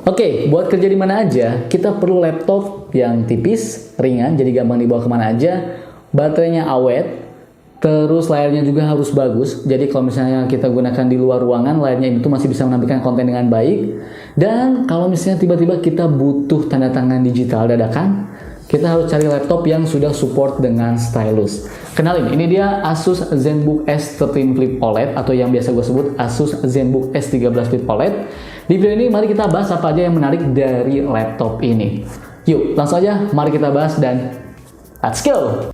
Oke, buat kerja di mana aja, kita perlu laptop yang tipis, ringan, jadi gampang dibawa kemana aja, baterainya awet, terus layarnya juga harus bagus. Jadi kalau misalnya kita gunakan di luar ruangan, layarnya itu masih bisa menampilkan konten dengan baik. Dan kalau misalnya tiba-tiba kita butuh tanda tangan digital dadakan, kita harus cari laptop yang sudah support dengan stylus. Kenalin, ini dia Asus ZenBook S13 Flip OLED atau yang biasa gue sebut Asus ZenBook S13 Flip OLED. Di video ini mari kita bahas apa aja yang menarik dari laptop ini. Yuk, langsung aja mari kita bahas dan let's go!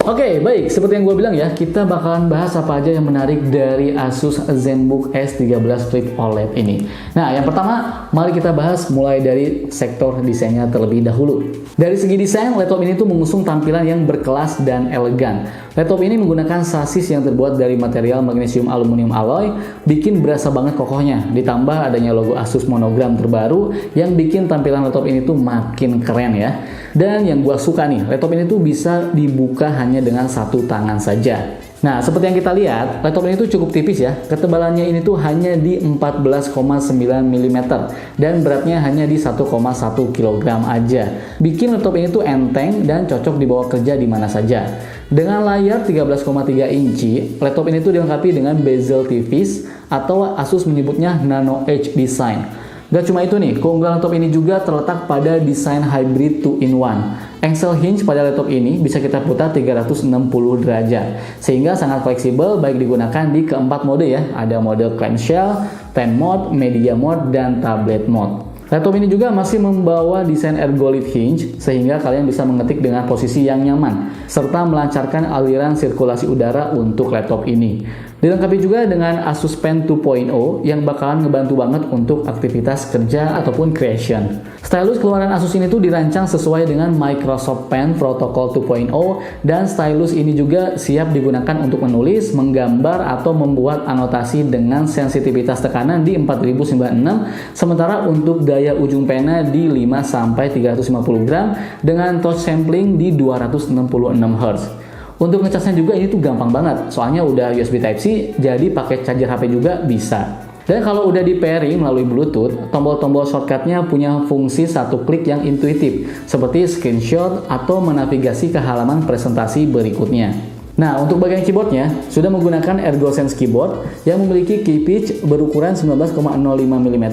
Oke, baik. Seperti yang gue bilang ya, kita bakalan bahas apa aja yang menarik dari Asus ZenBook S13 Flip OLED ini. Nah, yang pertama, mari kita bahas mulai dari sektor desainnya terlebih dahulu. Dari segi desain, laptop ini tuh mengusung tampilan yang berkelas dan elegan. Laptop ini menggunakan sasis yang terbuat dari material magnesium aluminium alloy, bikin berasa banget kokohnya. Ditambah adanya logo Asus monogram terbaru yang bikin tampilan laptop ini tuh makin keren ya. Dan yang gua suka nih, laptop ini tuh bisa dibuka hanya dengan satu tangan saja. Nah, seperti yang kita lihat, laptop ini tuh cukup tipis ya. Ketebalannya ini tuh hanya di 14,9 mm dan beratnya hanya di 1,1 kg aja. Bikin laptop ini tuh enteng dan cocok dibawa kerja di mana saja. Dengan layar 13,3 inci, laptop ini tuh dilengkapi dengan bezel tipis atau Asus menyebutnya Nano Edge Design. Gak cuma itu nih, keunggulan laptop ini juga terletak pada desain hybrid 2-in-1. Engsel hinge pada laptop ini bisa kita putar 360 derajat, sehingga sangat fleksibel baik digunakan di keempat mode ya. Ada mode clamshell, pen mode, media mode, dan tablet mode. Laptop ini juga masih membawa desain ergolit hinge, sehingga kalian bisa mengetik dengan posisi yang nyaman, serta melancarkan aliran sirkulasi udara untuk laptop ini. Dilengkapi juga dengan Asus Pen 2.0 yang bakalan ngebantu banget untuk aktivitas kerja ataupun creation. Stylus keluaran Asus ini tuh dirancang sesuai dengan Microsoft Pen Protocol 2.0 dan stylus ini juga siap digunakan untuk menulis, menggambar, atau membuat anotasi dengan sensitivitas tekanan di 4096, sementara untuk daya ujung pena di 5-350 gram dengan touch sampling di 266 Hz. Untuk ngecasnya juga ini tuh gampang banget, soalnya udah USB Type-C, jadi pakai charger HP juga bisa. Dan kalau udah di pairing melalui Bluetooth, tombol-tombol shortcutnya punya fungsi satu klik yang intuitif, seperti screenshot atau menavigasi ke halaman presentasi berikutnya. Nah, untuk bagian keyboardnya, sudah menggunakan ErgoSense Keyboard yang memiliki key pitch berukuran 19,05 mm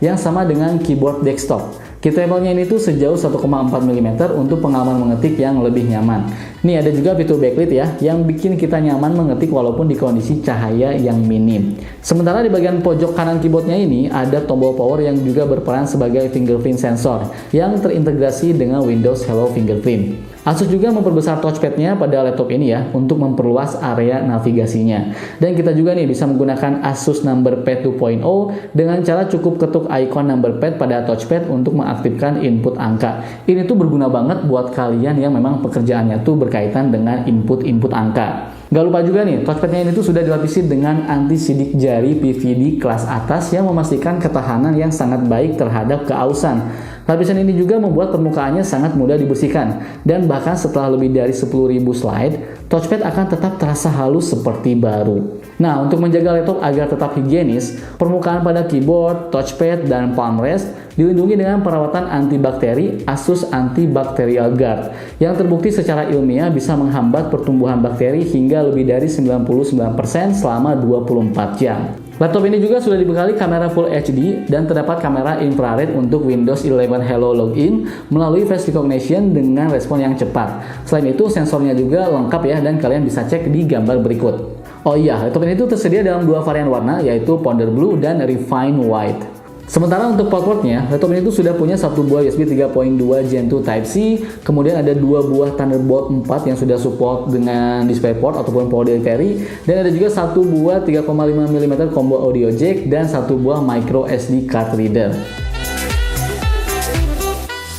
yang sama dengan keyboard desktop. Key table-nya ini tuh sejauh 1,4 mm untuk pengalaman mengetik yang lebih nyaman. Nih ada juga fitur backlit ya, yang bikin kita nyaman mengetik walaupun di kondisi cahaya yang minim. Sementara di bagian pojok kanan keyboardnya ini ada tombol power yang juga berperan sebagai fingerprint sensor yang terintegrasi dengan Windows Hello Fingerprint. Asus juga memperbesar touchpad-nya pada laptop ini ya, untuk memperluas area navigasinya. Dan kita juga nih bisa menggunakan Asus Number Pad 2.0 dengan cara cukup ketuk ikon number pad pada touchpad untuk mengaktifkan input angka. Ini tuh berguna banget buat kalian yang memang pekerjaannya tuh berkaitan dengan input angka. Gak lupa juga nih, touchpadnya ini tuh sudah dilapisi dengan anti-sidik jari PVD kelas atas yang memastikan ketahanan yang sangat baik terhadap keausan. Lapisan ini juga membuat permukaannya sangat mudah dibersihkan, dan bahkan setelah lebih dari 10.000 slide, touchpad akan tetap terasa halus seperti baru. Nah, untuk menjaga laptop agar tetap higienis, permukaan pada keyboard, touchpad, dan palm rest dilindungi dengan perawatan antibakteri Asus Antibacterial Guard yang terbukti secara ilmiah bisa menghambat pertumbuhan bakteri hingga lebih dari 99% selama 24 jam. Laptop ini juga sudah dibekali kamera Full HD dan terdapat kamera infrared untuk Windows 11 Hello Login melalui face recognition dengan respon yang cepat. Selain itu, sensornya juga lengkap ya, dan kalian bisa cek di gambar berikut. Oh iya, laptop ini tuh tersedia dalam dua varian warna, yaitu Powder Blue dan Refine White. Sementara untuk port-portnya, laptop ini tuh sudah punya satu buah USB 3.2 Gen 2 Type-C, kemudian ada dua buah Thunderbolt 4 yang sudah support dengan DisplayPort ataupun Power Delivery, dan ada juga satu buah 3,5 mm combo audio jack dan satu buah micro SD card reader.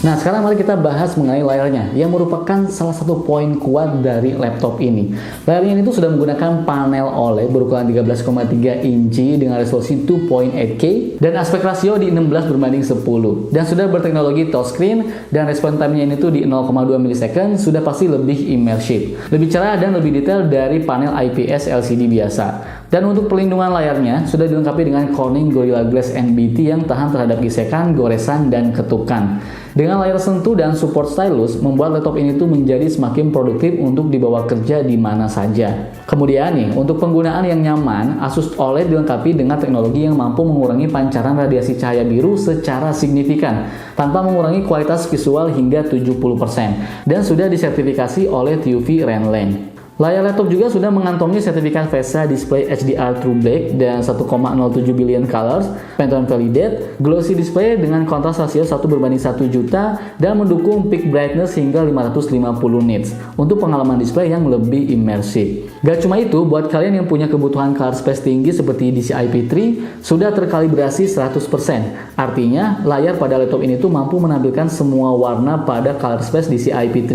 Nah, sekarang mari kita bahas mengenai layarnya yang merupakan salah satu poin kuat dari laptop ini. Layarnya ini tuh sudah menggunakan panel OLED berukuran 13,3 inci dengan resolusi 2.8K dan aspek rasio di 16:10 dan sudah berteknologi touchscreen, dan respon time-nya ini tuh di 0,2 ms, sudah pasti lebih immersive, lebih cerah dan lebih detail dari panel IPS LCD biasa. Dan untuk perlindungan layarnya sudah dilengkapi dengan Corning Gorilla Glass NBT yang tahan terhadap gesekan, goresan, dan ketukan. Dengan layar sentuh dan support stylus, membuat laptop ini tuh menjadi semakin produktif untuk dibawa kerja di mana saja. Kemudian nih, untuk penggunaan yang nyaman, Asus OLED dilengkapi dengan teknologi yang mampu mengurangi pancaran radiasi cahaya biru secara signifikan, tanpa mengurangi kualitas visual hingga 70%, dan sudah disertifikasi oleh TÜV Rheinland. Layar laptop juga sudah mengantongi sertifikat VESA Display HDR True Black dan 1,07 billion colors, Pantone Validate, glossy display dengan kontras rasio 1:1 juta, dan mendukung peak brightness hingga 550 nits untuk pengalaman display yang lebih imersif. Gak cuma itu, buat kalian yang punya kebutuhan color space tinggi seperti DCI-P3, sudah terkalibrasi 100%. Artinya, layar pada laptop ini tuh mampu menampilkan semua warna pada color space DCI-P3,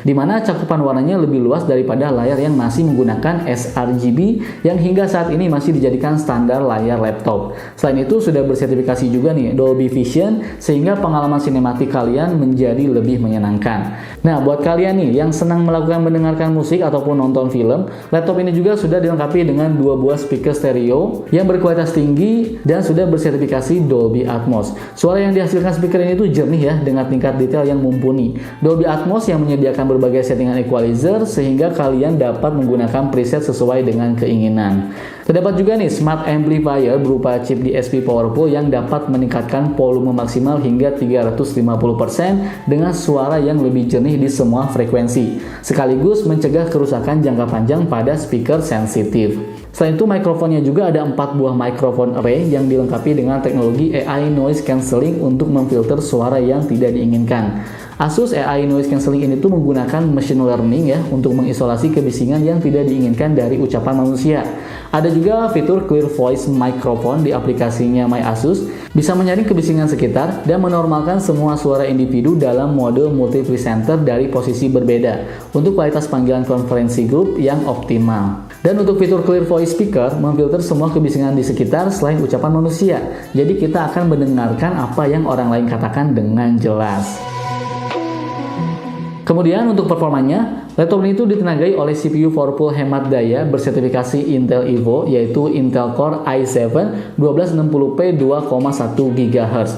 di mana cakupan warnanya lebih luas daripada layar yang masih menggunakan sRGB yang hingga saat ini masih dijadikan standar layar laptop. Selain itu sudah bersertifikasi juga nih Dolby Vision sehingga pengalaman sinematik kalian menjadi lebih menyenangkan. Nah, buat kalian nih yang senang melakukan mendengarkan musik ataupun nonton film, laptop ini juga sudah dilengkapi dengan 2 buah speaker stereo yang berkualitas tinggi dan sudah bersertifikasi Dolby Atmos. Suara yang dihasilkan speaker ini tuh jernih ya dengan tingkat detail yang mumpuni. Dolby Atmos yang menyediakan berbagai settingan equalizer sehingga kalian dapat menggunakan preset sesuai dengan keinginan. Terdapat juga nih smart amplifier berupa chip DSP Powerful yang dapat meningkatkan volume maksimal hingga 350% dengan suara yang lebih jernih di semua frekuensi, sekaligus mencegah kerusakan jangka panjang pada speaker sensitif. Selain itu, mikrofonnya juga ada 4 buah mikrofon array yang dilengkapi dengan teknologi AI Noise Cancelling untuk memfilter suara yang tidak diinginkan. Asus AI Noise Cancelling ini tuh menggunakan machine learning ya untuk mengisolasi kebisingan yang tidak diinginkan dari ucapan manusia. Ada juga fitur Clear Voice Microphone di aplikasinya My Asus, bisa menyaring kebisingan sekitar dan menormalkan semua suara individu dalam mode multi presenter dari posisi berbeda untuk kualitas panggilan konferensi grup yang optimal. Dan untuk fitur Clear Voice Speaker memfilter semua kebisingan di sekitar selain ucapan manusia. Jadi kita akan mendengarkan apa yang orang lain katakan dengan jelas. Kemudian untuk performanya, laptop ini itu ditenagai oleh CPU Powerful hemat daya bersertifikasi Intel Evo, yaitu Intel Core i7 1260p 2,1 GHz.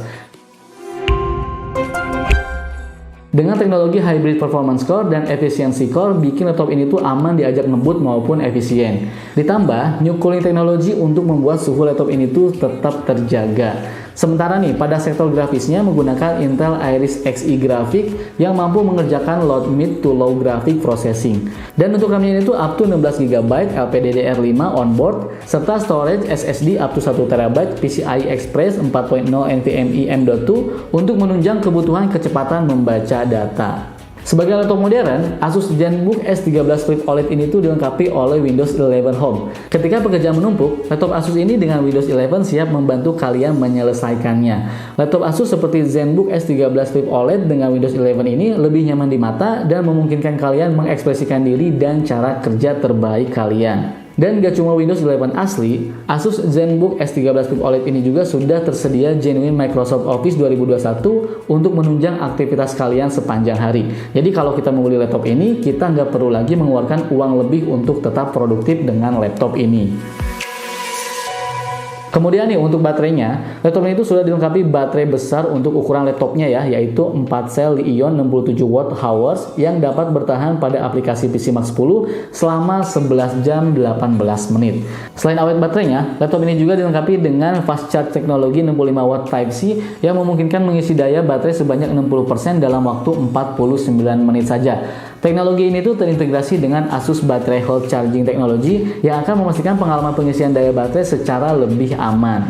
Dengan teknologi Hybrid Performance Core dan Efficiency Core, bikin laptop ini tuh aman diajak ngebut maupun efisien. Ditambah, new cooling teknologi untuk membuat suhu laptop ini tuh tetap terjaga. Sementara nih, pada sektor grafisnya menggunakan Intel Iris Xe grafik yang mampu mengerjakan low mid to low graphic processing. Dan untuk RAM-nya itu up to 16GB LPDDR5 onboard, serta storage SSD up to 1TB PCI Express 4.0 NVMe M.2 untuk menunjang kebutuhan kecepatan membaca data. Sebagai laptop modern, Asus ZenBook S13 Flip OLED ini tuh dilengkapi oleh Windows 11 Home. Ketika pekerjaan menumpuk, laptop Asus ini dengan Windows 11 siap membantu kalian menyelesaikannya. Laptop Asus seperti ZenBook S13 Flip OLED dengan Windows 11 ini lebih nyaman di mata dan memungkinkan kalian mengekspresikan diri dan cara kerja terbaik kalian. Dan gak cuma Windows 11 asli, Asus ZenBook S13 Flip OLED ini juga sudah tersedia genuine Microsoft Office 2021 untuk menunjang aktivitas kalian sepanjang hari. Jadi kalau kita membeli laptop ini, kita nggak perlu lagi mengeluarkan uang lebih untuk tetap produktif dengan laptop ini. Kemudian nih untuk baterainya, laptop ini itu sudah dilengkapi baterai besar untuk ukuran laptopnya ya, yaitu 4 sel Li-ion 67 watt hours yang dapat bertahan pada aplikasi PC Max 10 selama 11 jam 18 menit. Selain awet baterainya, laptop ini juga dilengkapi dengan fast charge teknologi 65 watt Type-C yang memungkinkan mengisi daya baterai sebanyak 60% dalam waktu 49 menit saja. Teknologi ini tuh terintegrasi dengan Asus Battery Hold Charging Technology yang akan memastikan pengalaman pengisian daya baterai secara lebih aman.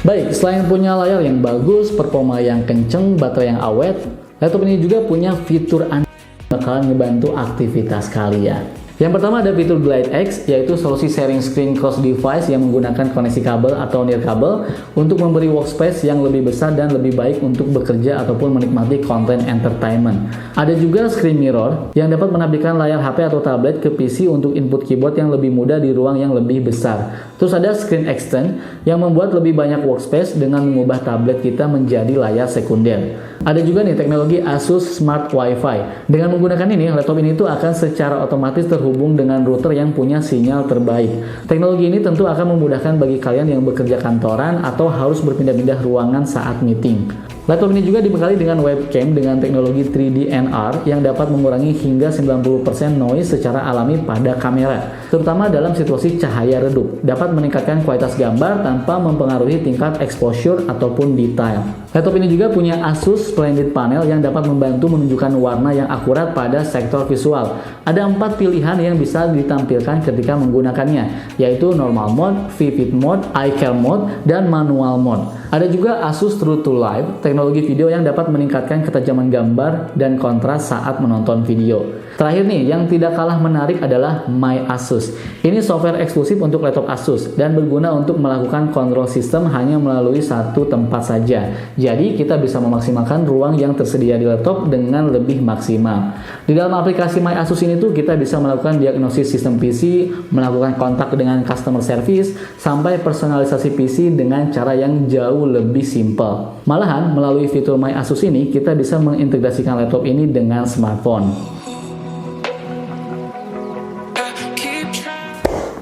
Baik, selain punya layar yang bagus, performa yang kenceng, baterai yang awet, laptop ini juga punya fitur yang bakalan ngebantu aktivitas kalian. Yang pertama ada fitur Glide X, yaitu solusi sharing screen cross device yang menggunakan koneksi kabel atau nirkabel untuk memberi workspace yang lebih besar dan lebih baik untuk bekerja ataupun menikmati konten entertainment. Ada juga screen mirror yang dapat menampilkan layar HP atau tablet ke PC untuk input keyboard yang lebih mudah di ruang yang lebih besar. Terus ada screen extend yang membuat lebih banyak workspace dengan mengubah tablet kita menjadi layar sekunder. Ada juga nih teknologi Asus Smart Wi-Fi. Dengan menggunakan ini, laptop ini tuh akan secara otomatis terhubung terhubung dengan router yang punya sinyal terbaik. Teknologi ini tentu akan memudahkan bagi kalian yang bekerja kantoran atau harus berpindah-pindah ruangan saat meeting. Laptop ini juga dibekali dengan webcam dengan teknologi 3D NR yang dapat mengurangi hingga 90% noise secara alami pada kamera, terutama dalam situasi cahaya redup. Dapat meningkatkan kualitas gambar tanpa mempengaruhi tingkat exposure ataupun detail. Laptop ini juga punya Asus Splendid Panel yang dapat membantu menunjukkan warna yang akurat pada sektor visual. Ada 4 pilihan yang bisa ditampilkan ketika menggunakannya, yaitu Normal Mode, Vivid Mode, Eye Care Mode, dan Manual Mode. Ada juga Asus True to Life, teknologi video yang dapat meningkatkan ketajaman gambar dan kontras saat menonton video. Terakhir nih, yang tidak kalah menarik adalah My Asus. Ini software eksklusif untuk laptop Asus dan berguna untuk melakukan kontrol sistem hanya melalui satu tempat saja. Jadi kita bisa memaksimalkan ruang yang tersedia di laptop dengan lebih maksimal. Di dalam aplikasi My Asus ini tuh kita bisa melakukan diagnosis sistem PC, melakukan kontak dengan customer service, sampai personalisasi PC dengan cara yang jauh lebih simpel. Malahan melalui fitur My Asus ini kita bisa mengintegrasikan laptop ini dengan smartphone.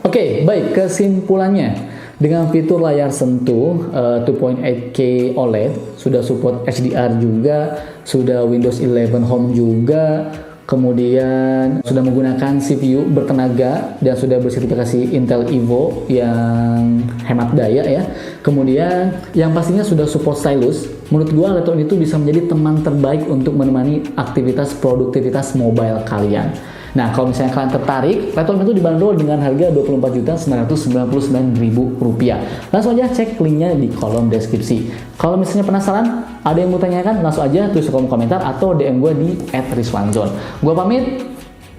Oke, baik, kesimpulannya. Dengan fitur layar sentuh 2.8K OLED, sudah support HDR juga, sudah Windows 11 Home juga, kemudian sudah menggunakan CPU bertenaga dan sudah bersertifikasi Intel Evo yang hemat daya ya. Kemudian yang pastinya sudah support stylus. Menurut gua laptop itu bisa menjadi teman terbaik untuk menemani aktivitas produktivitas mobile kalian. Nah, kalau misalnya kalian tertarik, laptop itu dibanderol dengan harga Rp24.999.000. Langsung aja cek linknya di kolom deskripsi. Kalau misalnya penasaran, ada yang mau tanyakan, langsung aja tulis kolom komentar atau DM gue di @rizwanzon. Gue pamit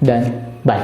dan bye.